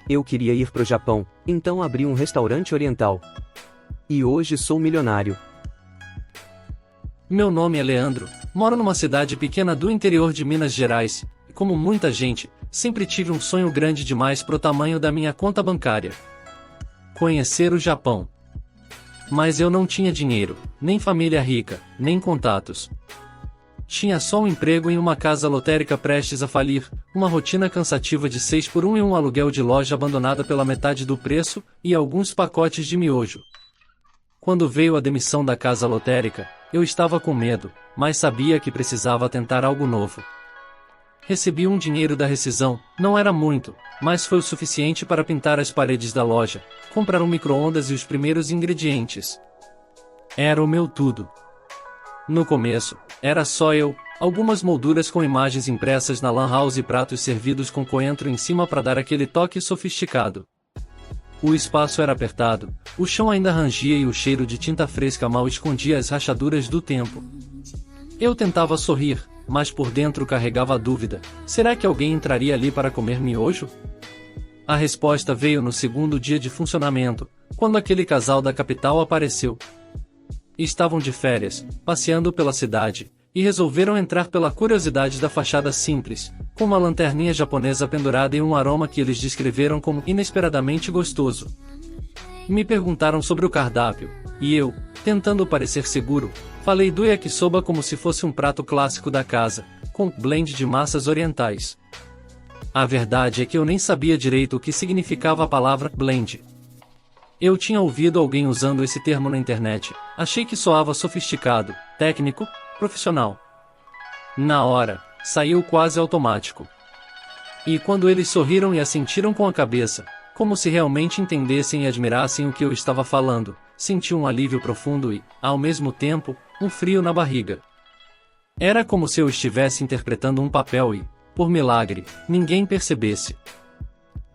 Eu queria ir pro Japão, então abri um restaurante oriental. E hoje sou milionário. Meu nome é Leandro, moro numa cidade pequena do interior de Minas Gerais, e como muita gente, sempre tive um sonho grande demais pro tamanho da minha conta bancária. Conhecer o Japão. Mas eu não tinha dinheiro, nem família rica, nem contatos. Tinha só um emprego em uma casa lotérica prestes a falir, uma rotina cansativa de 6 por 1 e um aluguel de loja abandonada pela metade do preço, e alguns pacotes de miojo. Quando veio a demissão da casa lotérica, eu estava com medo, mas sabia que precisava tentar algo novo. Recebi um dinheiro da rescisão, não era muito, mas foi o suficiente para pintar as paredes da loja, comprar um micro-ondas e os primeiros ingredientes. Era o meu tudo. No começo, era só eu, algumas molduras com imagens impressas na lan house e pratos servidos com coentro em cima para dar aquele toque sofisticado. O espaço era apertado, o chão ainda rangia e o cheiro de tinta fresca mal escondia as rachaduras do tempo. Eu tentava sorrir, mas por dentro carregava a dúvida: será que alguém entraria ali para comer miojo? A resposta veio no segundo dia de funcionamento, quando aquele casal da capital apareceu. Estavam de férias, passeando pela cidade, e resolveram entrar pela curiosidade da fachada simples, com uma lanterninha japonesa pendurada e um aroma que eles descreveram como inesperadamente gostoso. Me perguntaram sobre o cardápio, e eu, tentando parecer seguro, falei do yakisoba como se fosse um prato clássico da casa, com blend de massas orientais. A verdade é que eu nem sabia direito o que significava a palavra blend. Eu tinha ouvido alguém usando esse termo na internet, achei que soava sofisticado, técnico, profissional. Na hora, saiu quase automático. E quando eles sorriram e assentiram com a cabeça, como se realmente entendessem e admirassem o que eu estava falando, senti um alívio profundo e, ao mesmo tempo, um frio na barriga. Era como se eu estivesse interpretando um papel e, por milagre, ninguém percebesse.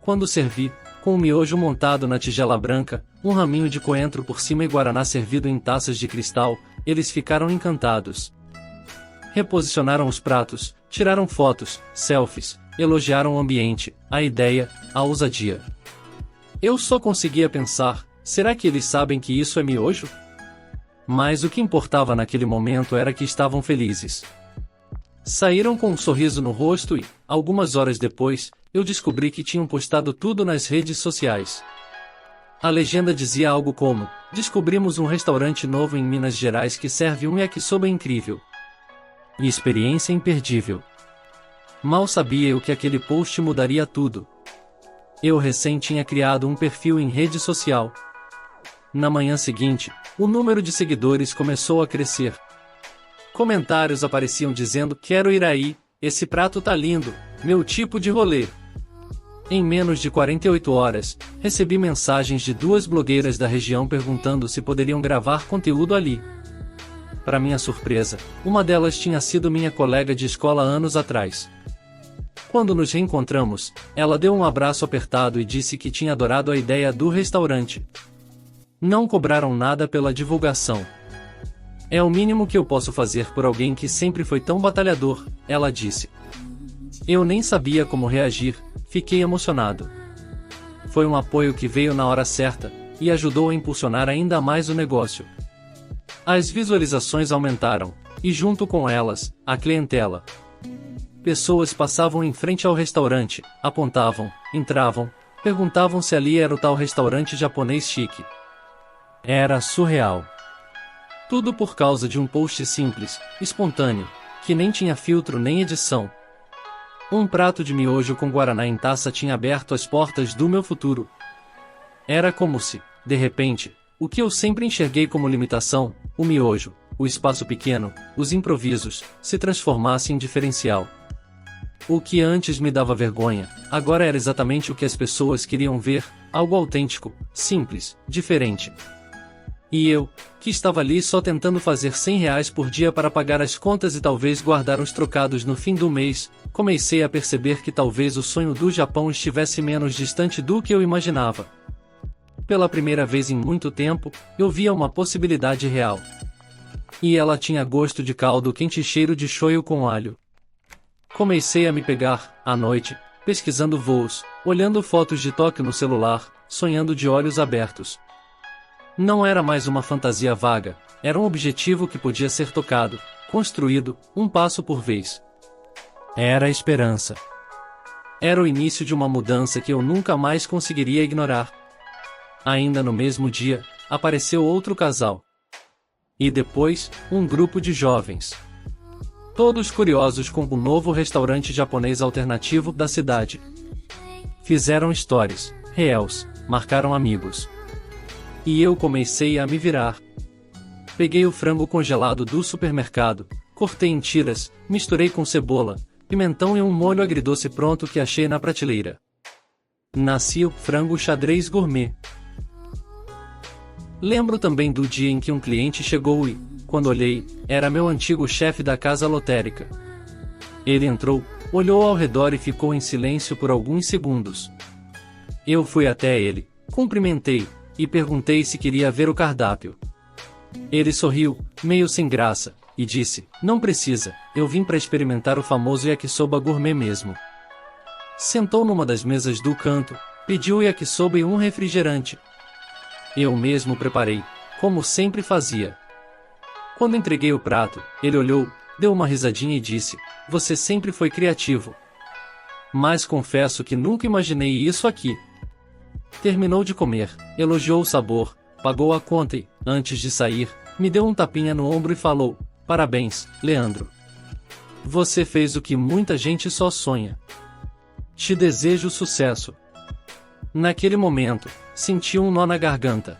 Quando servi, com o miojo montado na tigela branca, um raminho de coentro por cima e guaraná servido em taças de cristal, eles ficaram encantados. Reposicionaram os pratos, tiraram fotos, selfies, elogiaram o ambiente, a ideia, a ousadia. Eu só conseguia pensar: será que eles sabem que isso é miojo? Mas o que importava naquele momento era que estavam felizes. Saíram com um sorriso no rosto e, algumas horas depois, eu descobri que tinham postado tudo nas redes sociais. A legenda dizia algo como: descobrimos um restaurante novo em Minas Gerais que serve um yakisoba incrível. E experiência imperdível. Mal sabia eu que aquele post mudaria tudo. Eu recém tinha criado um perfil em rede social. Na manhã seguinte, o número de seguidores começou a crescer. Comentários apareciam dizendo: quero ir aí, esse prato tá lindo, meu tipo de rolê. Em menos de 48 horas, recebi mensagens de 2 blogueiras da região perguntando se poderiam gravar conteúdo ali. Para minha surpresa, uma delas tinha sido minha colega de escola anos atrás. Quando nos reencontramos, ela deu um abraço apertado e disse que tinha adorado a ideia do restaurante. Não cobraram nada pela divulgação. É o mínimo que eu posso fazer por alguém que sempre foi tão batalhador, ela disse. Eu nem sabia como reagir, fiquei emocionado. Foi um apoio que veio na hora certa, e ajudou a impulsionar ainda mais o negócio. As visualizações aumentaram, e junto com elas, a clientela. Pessoas passavam em frente ao restaurante, apontavam, entravam, perguntavam se ali era o tal restaurante japonês chique. Era surreal. Tudo por causa de um post simples, espontâneo, que nem tinha filtro nem edição. Um prato de miojo com guaraná em taça tinha aberto as portas do meu futuro. Era como se, de repente, o que eu sempre enxerguei como limitação, o miojo, o espaço pequeno, os improvisos, se transformasse em diferencial. O que antes me dava vergonha, agora era exatamente o que as pessoas queriam ver, algo autêntico, simples, diferente. E eu, que estava ali só tentando fazer R$100 por dia para pagar as contas e talvez guardar uns trocados no fim do mês, comecei a perceber que talvez o sonho do Japão estivesse menos distante do que eu imaginava. Pela primeira vez em muito tempo, eu via uma possibilidade real. E ela tinha gosto de caldo quente e cheiro de shoyu com alho. Comecei a me pegar, à noite, pesquisando voos, olhando fotos de Tóquio no celular, sonhando de olhos abertos. Não era mais uma fantasia vaga, era um objetivo que podia ser tocado, construído, um passo por vez. Era a esperança. Era o início de uma mudança que eu nunca mais conseguiria ignorar. Ainda no mesmo dia, apareceu outro casal. E depois, um grupo de jovens. Todos curiosos com o novo restaurante japonês alternativo da cidade. Fizeram stories, reels, marcaram amigos. E eu comecei a me virar. Peguei o frango congelado do supermercado, cortei em tiras, misturei com cebola, pimentão e um molho agridoce pronto que achei na prateleira. Nascia o frango xadrez gourmet. Lembro também do dia em que um cliente chegou e, quando olhei, era meu antigo chefe da casa lotérica. Ele entrou, olhou ao redor e ficou em silêncio por alguns segundos. Eu fui até ele, cumprimentei, e perguntei se queria ver o cardápio. Ele sorriu, meio sem graça, e disse, não precisa, eu vim para experimentar o famoso yakisoba gourmet mesmo. Sentou numa das mesas do canto, pediu o yakisoba e um refrigerante. Eu mesmo preparei, como sempre fazia. Quando entreguei o prato, ele olhou, deu uma risadinha e disse, você sempre foi criativo. Mas confesso que nunca imaginei isso aqui. Terminou de comer, elogiou o sabor, pagou a conta e, antes de sair, me deu um tapinha no ombro e falou, parabéns, Leandro. Você fez o que muita gente só sonha. Te desejo sucesso. Naquele momento, senti um nó na garganta.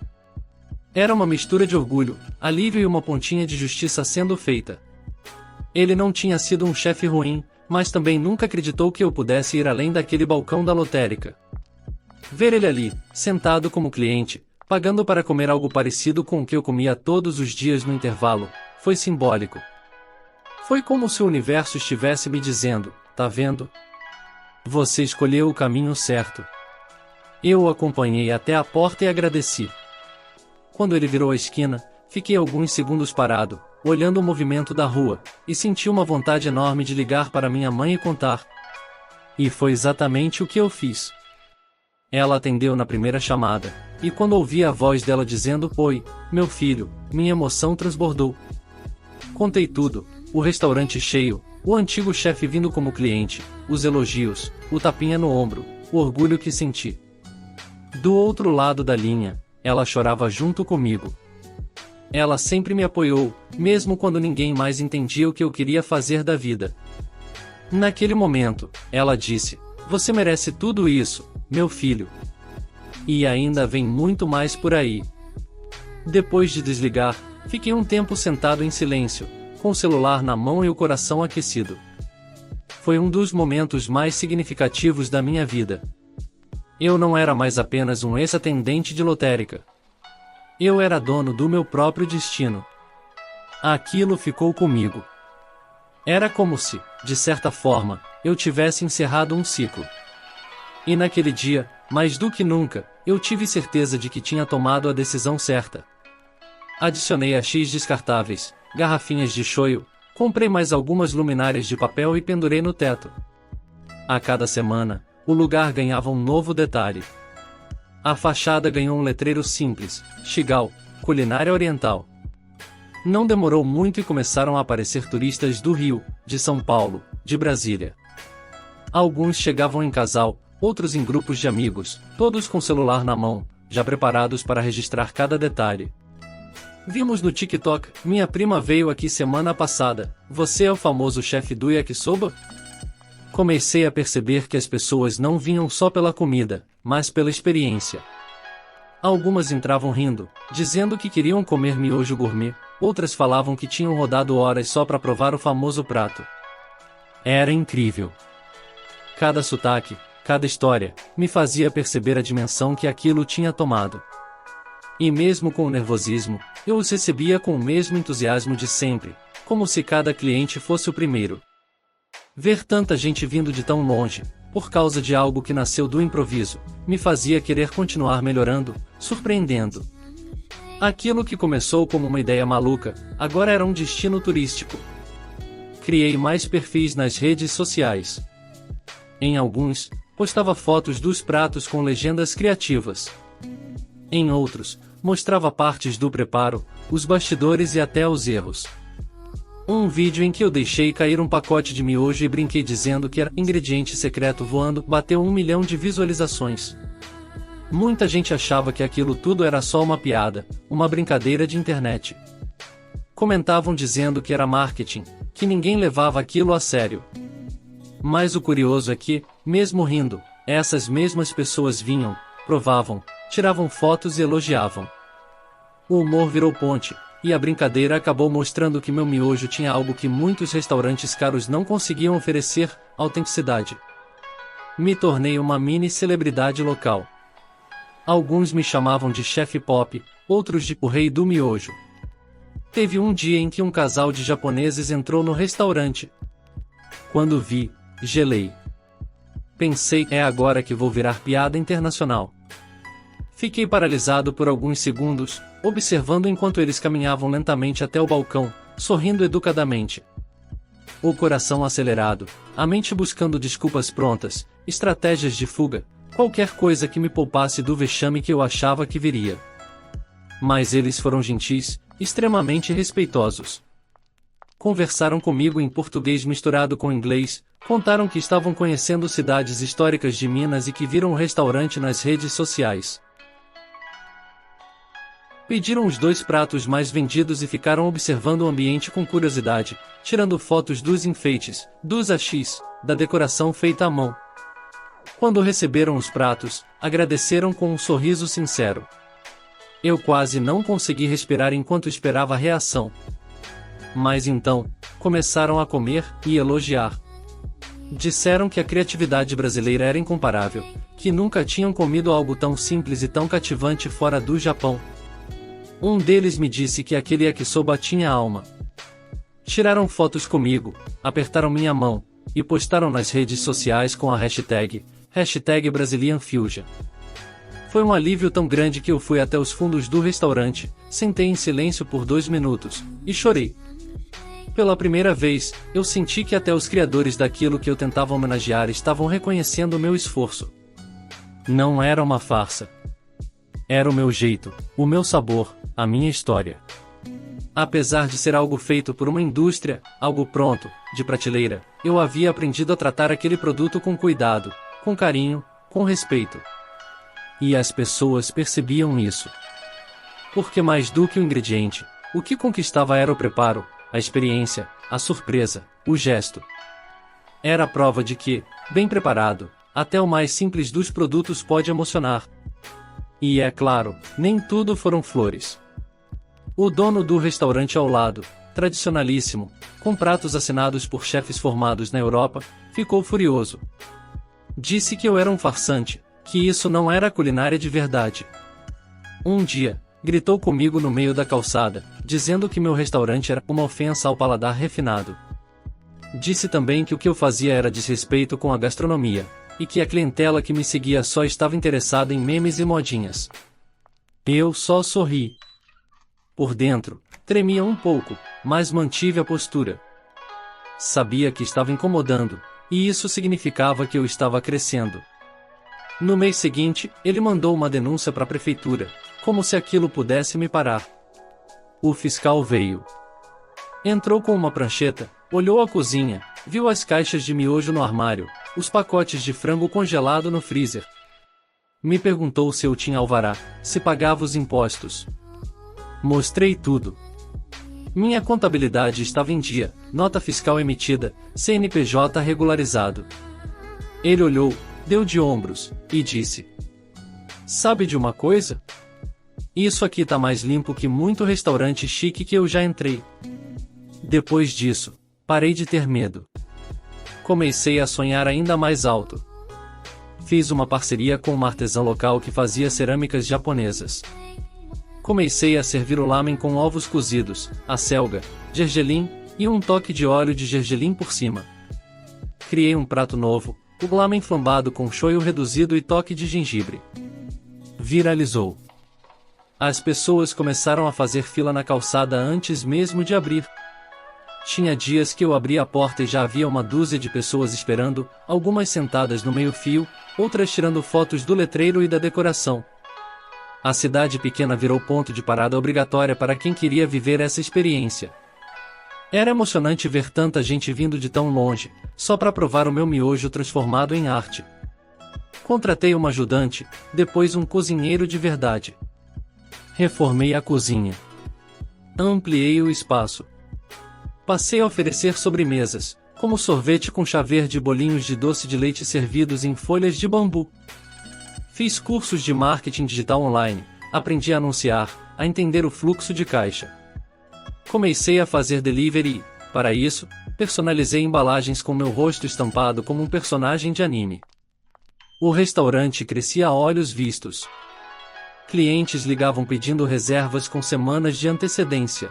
Era uma mistura de orgulho, alívio e uma pontinha de justiça sendo feita. Ele não tinha sido um chefe ruim, mas também nunca acreditou que eu pudesse ir além daquele balcão da lotérica. Ver ele ali, sentado como cliente, pagando para comer algo parecido com o que eu comia todos os dias no intervalo, foi simbólico. Foi como se o universo estivesse me dizendo, tá vendo? Você escolheu o caminho certo. Eu o acompanhei até a porta e agradeci. Quando ele virou a esquina, fiquei alguns segundos parado, olhando o movimento da rua, e senti uma vontade enorme de ligar para minha mãe e contar. E foi exatamente o que eu fiz. Ela atendeu na primeira chamada, e quando ouvi a voz dela dizendo oi, meu filho, minha emoção transbordou. Contei tudo, o restaurante cheio, o antigo chefe vindo como cliente, os elogios, o tapinha no ombro, o orgulho que senti. Do outro lado da linha, ela chorava junto comigo. Ela sempre me apoiou, mesmo quando ninguém mais entendia o que eu queria fazer da vida. Naquele momento, ela disse, você merece tudo isso, meu filho. E ainda vem muito mais por aí. Depois de desligar, fiquei um tempo sentado em silêncio, com o celular na mão e o coração aquecido. Foi um dos momentos mais significativos da minha vida. Eu não era mais apenas um ex-atendente de lotérica. Eu era dono do meu próprio destino. Aquilo ficou comigo. Era como se, de certa forma, eu tivesse encerrado um ciclo. E naquele dia, mais do que nunca, eu tive certeza de que tinha tomado a decisão certa. Adicionei X descartáveis, garrafinhas de shoyu, comprei mais algumas luminárias de papel e pendurei no teto. A cada semana, o lugar ganhava um novo detalhe. A fachada ganhou um letreiro simples, Shigal, culinária oriental. Não demorou muito e começaram a aparecer turistas do Rio, de São Paulo, de Brasília. Alguns chegavam em casal, outros em grupos de amigos, todos com celular na mão, já preparados para registrar cada detalhe. Vimos no TikTok, minha prima veio aqui semana passada, você é o famoso chefe do yakisoba? Comecei a perceber que as pessoas não vinham só pela comida, mas pela experiência. Algumas entravam rindo, dizendo que queriam comer miojo gourmet, outras falavam que tinham rodado horas só para provar o famoso prato. Era incrível. Cada sotaque, cada história, me fazia perceber a dimensão que aquilo tinha tomado. E mesmo com o nervosismo, eu os recebia com o mesmo entusiasmo de sempre, como se cada cliente fosse o primeiro. Ver tanta gente vindo de tão longe, por causa de algo que nasceu do improviso, me fazia querer continuar melhorando, surpreendendo. Aquilo que começou como uma ideia maluca, agora era um destino turístico. Criei mais perfis nas redes sociais. Em alguns, postava fotos dos pratos com legendas criativas. Em outros, mostrava partes do preparo, os bastidores e até os erros. Um vídeo em que eu deixei cair um pacote de miojo e brinquei dizendo que era ingrediente secreto voando bateu 1 milhão de visualizações. Muita gente achava que aquilo tudo era só uma piada, uma brincadeira de internet. Comentavam dizendo que era marketing, que ninguém levava aquilo a sério. Mas o curioso é que, mesmo rindo, essas mesmas pessoas vinham, provavam, tiravam fotos e elogiavam. O humor virou ponte, e a brincadeira acabou mostrando que meu miojo tinha algo que muitos restaurantes caros não conseguiam oferecer: autenticidade. Me tornei uma mini celebridade local. Alguns me chamavam de chefe pop, outros de o rei do miojo. Teve um dia em que um casal de japoneses entrou no restaurante. Quando vi, gelei. Pensei, é agora que vou virar piada internacional. Fiquei paralisado por alguns segundos, observando enquanto eles caminhavam lentamente até o balcão, sorrindo educadamente. O coração acelerado, a mente buscando desculpas prontas, estratégias de fuga, qualquer coisa que me poupasse do vexame que eu achava que viria. Mas eles foram gentis, extremamente respeitosos. Conversaram comigo em português misturado com inglês, contaram que estavam conhecendo cidades históricas de Minas e que viram o restaurante nas redes sociais. Pediram os 2 pratos mais vendidos e ficaram observando o ambiente com curiosidade, tirando fotos dos enfeites, dos hashis, da decoração feita à mão. Quando receberam os pratos, agradeceram com um sorriso sincero. Eu quase não consegui respirar enquanto esperava a reação. Mas então, começaram a comer e elogiar. Disseram que a criatividade brasileira era incomparável, que nunca tinham comido algo tão simples e tão cativante fora do Japão. Um deles me disse que aquele yakisoba tinha alma. Tiraram fotos comigo, apertaram minha mão, e postaram nas redes sociais com a hashtag #BrazilianFusion. Foi um alívio tão grande que eu fui até os fundos do restaurante, sentei em silêncio por 2 minutos, e chorei. Pela primeira vez, eu senti que até os criadores daquilo que eu tentava homenagear estavam reconhecendo o meu esforço. Não era uma farsa. Era o meu jeito, o meu sabor, a minha história. Apesar de ser algo feito por uma indústria, algo pronto, de prateleira, eu havia aprendido a tratar aquele produto com cuidado, com carinho, com respeito. E as pessoas percebiam isso. Porque mais do que o ingrediente, o que conquistava era o preparo, a experiência, a surpresa, o gesto. Era a prova de que, bem preparado, até o mais simples dos produtos pode emocionar. E é claro, nem tudo foram flores. O dono do restaurante ao lado, tradicionalíssimo, com pratos assinados por chefes formados na Europa, ficou furioso. Disse que eu era um farsante, que isso não era culinária de verdade. Um dia, gritou comigo no meio da calçada, dizendo que meu restaurante era uma ofensa ao paladar refinado. Disse também que o que eu fazia era desrespeito com a gastronomia, e que a clientela que me seguia só estava interessada em memes e modinhas. Eu só sorri. Por dentro, tremia um pouco, mas mantive a postura. Sabia que estava incomodando, e isso significava que eu estava crescendo. No mês seguinte, ele mandou uma denúncia para a prefeitura, como se aquilo pudesse me parar. O fiscal veio. Entrou com uma prancheta, olhou a cozinha, viu as caixas de miojo no armário, os pacotes de frango congelado no freezer. Me perguntou se eu tinha alvará, se pagava os impostos. Mostrei tudo. Minha contabilidade estava em dia, nota fiscal emitida, CNPJ regularizado. Ele olhou, deu de ombros, e disse: "Sabe de uma coisa? Isso aqui tá mais limpo que muito restaurante chique que eu já entrei." Depois disso, parei de ter medo. Comecei a sonhar ainda mais alto. Fiz uma parceria com uma artesã local que fazia cerâmicas japonesas. Comecei a servir o lamen com ovos cozidos, acelga, gergelim, e um toque de óleo de gergelim por cima. Criei um prato novo, o lamen flambado com shoyu reduzido e toque de gengibre. Viralizou. As pessoas começaram a fazer fila na calçada antes mesmo de abrir. Tinha dias que eu abria a porta e já havia uma dúzia de pessoas esperando, algumas sentadas no meio-fio, outras tirando fotos do letreiro e da decoração. A cidade pequena virou ponto de parada obrigatória para quem queria viver essa experiência. Era emocionante ver tanta gente vindo de tão longe, só para provar o meu miojo transformado em arte. Contratei uma ajudante, depois um cozinheiro de verdade. Reformei a cozinha. Ampliei o espaço. Passei a oferecer sobremesas, como sorvete com chá verde e bolinhos de doce de leite servidos em folhas de bambu. Fiz cursos de marketing digital online, aprendi a anunciar, a entender o fluxo de caixa. Comecei a fazer delivery e, para isso, personalizei embalagens com meu rosto estampado como um personagem de anime. O restaurante crescia a olhos vistos. Clientes ligavam pedindo reservas com semanas de antecedência.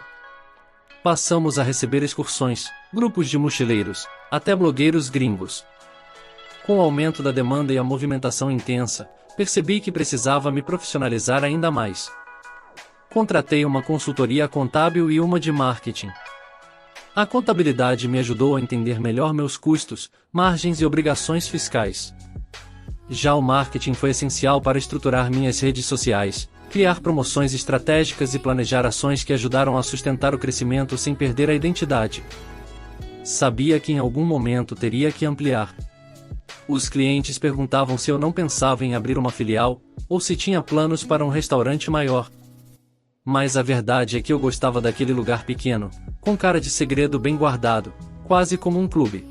Passamos a receber excursões, grupos de mochileiros, até blogueiros gringos. Com o aumento da demanda e a movimentação intensa, percebi que precisava me profissionalizar ainda mais. Contratei uma consultoria contábil e uma de marketing. A contabilidade me ajudou a entender melhor meus custos, margens e obrigações fiscais. Já o marketing foi essencial para estruturar minhas redes sociais, criar promoções estratégicas e planejar ações que ajudaram a sustentar o crescimento sem perder a identidade. Sabia que em algum momento teria que ampliar. Os clientes perguntavam se eu não pensava em abrir uma filial, ou se tinha planos para um restaurante maior. Mas a verdade é que eu gostava daquele lugar pequeno, com cara de segredo bem guardado, quase como um clube.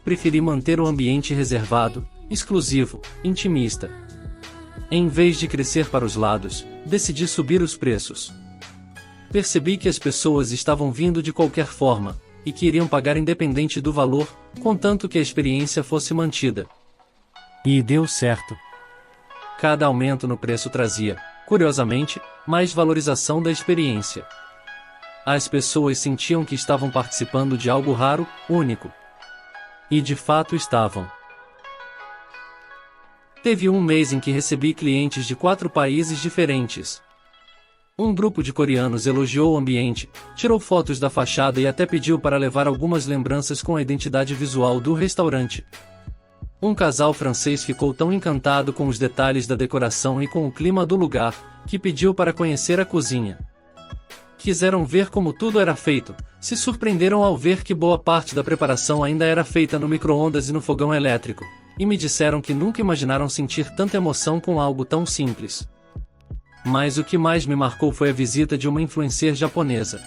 Preferi manter o ambiente reservado, exclusivo, intimista. Em vez de crescer para os lados, decidi subir os preços. Percebi que as pessoas estavam vindo de qualquer forma, e que iriam pagar independente do valor, contanto que a experiência fosse mantida. E deu certo. Cada aumento no preço trazia, curiosamente, mais valorização da experiência. As pessoas sentiam que estavam participando de algo raro, único. E de fato estavam. Teve um mês em que recebi clientes de 4 países diferentes. Um grupo de coreanos elogiou o ambiente, tirou fotos da fachada e até pediu para levar algumas lembranças com a identidade visual do restaurante. Um casal francês ficou tão encantado com os detalhes da decoração e com o clima do lugar, que pediu para conhecer a cozinha. Quiseram ver como tudo era feito, se surpreenderam ao ver que boa parte da preparação ainda era feita no micro-ondas e no fogão elétrico, e me disseram que nunca imaginaram sentir tanta emoção com algo tão simples. Mas o que mais me marcou foi a visita de uma influencer japonesa.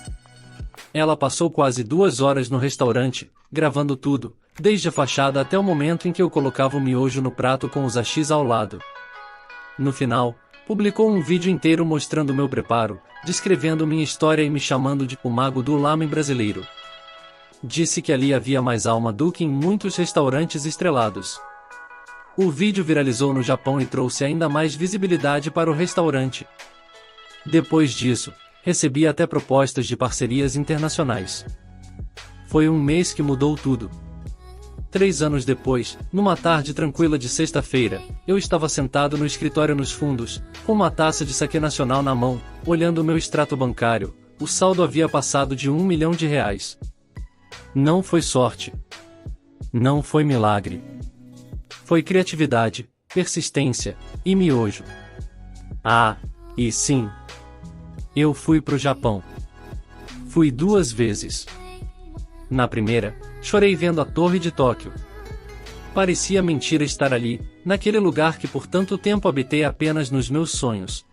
Ela passou quase 2 horas no restaurante, gravando tudo, desde a fachada até o momento em que eu colocava o miojo no prato com os hashis ao lado. No final, publicou um vídeo inteiro mostrando meu preparo, descrevendo minha história e me chamando de o mago do lamen brasileiro. Disse que ali havia mais alma do que em muitos restaurantes estrelados. O vídeo viralizou no Japão e trouxe ainda mais visibilidade para o restaurante. Depois disso, recebi até propostas de parcerias internacionais. Foi um mês que mudou tudo. 3 anos depois, numa tarde tranquila de sexta-feira, eu estava sentado no escritório nos fundos, com uma taça de saquê nacional na mão, olhando o meu extrato bancário. O saldo havia passado de R$1 milhão. Não foi sorte. Não foi milagre. Foi criatividade, persistência e miojo. Ah, e sim. Eu fui pro Japão. Fui 2 vezes. Na primeira, chorei vendo a Torre de Tóquio. Parecia mentira estar ali, naquele lugar que por tanto tempo habitei apenas nos meus sonhos.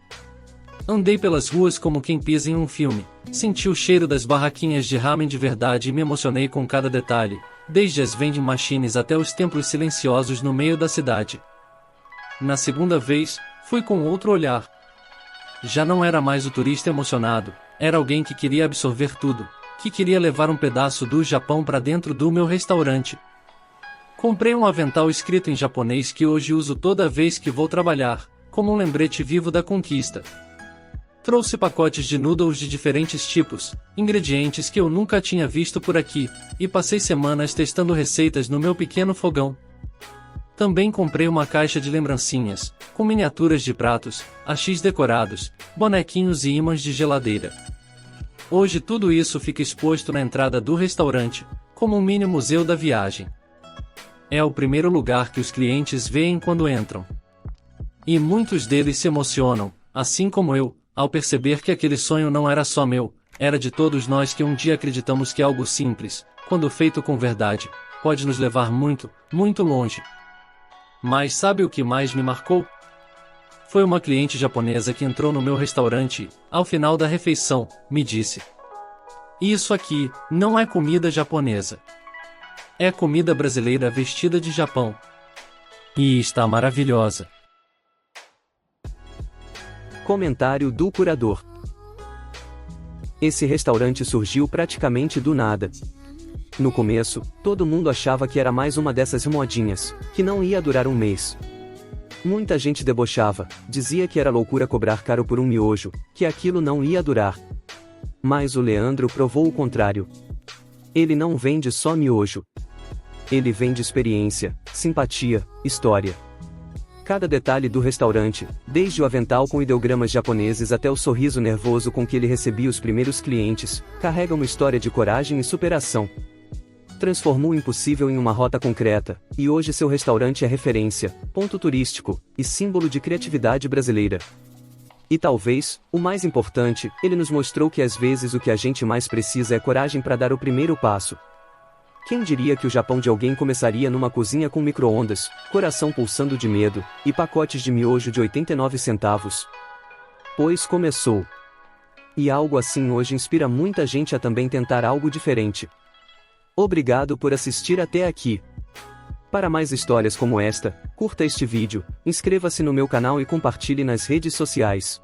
Andei pelas ruas como quem pisa em um filme, senti o cheiro das barraquinhas de ramen de verdade e me emocionei com cada detalhe, desde as vending machines até os templos silenciosos no meio da cidade. Na segunda vez, fui com outro olhar. Já não era mais o turista emocionado, era alguém que queria absorver tudo, que queria levar um pedaço do Japão para dentro do meu restaurante. Comprei um avental escrito em japonês que hoje uso toda vez que vou trabalhar, como um lembrete vivo da conquista. Trouxe pacotes de noodles de diferentes tipos, ingredientes que eu nunca tinha visto por aqui, e passei semanas testando receitas no meu pequeno fogão. Também comprei uma caixa de lembrancinhas, com miniaturas de pratos, hashis decorados, bonequinhos e ímãs de geladeira. Hoje tudo isso fica exposto na entrada do restaurante, como um mini museu da viagem. É o primeiro lugar que os clientes veem quando entram. E muitos deles se emocionam, assim como eu, ao perceber que aquele sonho não era só meu, era de todos nós que um dia acreditamos que algo simples, quando feito com verdade, pode nos levar muito, muito longe. Mas sabe o que mais me marcou? Foi uma cliente japonesa que entrou no meu restaurante e, ao final da refeição, me disse: "Isso aqui não é comida japonesa. É comida brasileira vestida de Japão. E está maravilhosa." Comentário do curador. Esse restaurante surgiu praticamente do nada. No começo, todo mundo achava que era mais uma dessas modinhas, que não ia durar um mês. Muita gente debochava, dizia que era loucura cobrar caro por um miojo, que aquilo não ia durar. Mas o Leandro provou o contrário. Ele não vende só miojo. Ele vende experiência, simpatia, história. Cada detalhe do restaurante, desde o avental com ideogramas japoneses até o sorriso nervoso com que ele recebia os primeiros clientes, carrega uma história de coragem e superação. Transformou o impossível em uma rota concreta, e hoje seu restaurante é referência, ponto turístico, e símbolo de criatividade brasileira. E talvez, o mais importante, ele nos mostrou que às vezes o que a gente mais precisa é coragem para dar o primeiro passo. Quem diria que o Japão de alguém começaria numa cozinha com micro-ondas, coração pulsando de medo, e pacotes de miojo de 89 centavos? Pois começou. E algo assim hoje inspira muita gente a também tentar algo diferente. Obrigado por assistir até aqui. Para mais histórias como esta, curta este vídeo, inscreva-se no meu canal e compartilhe nas redes sociais.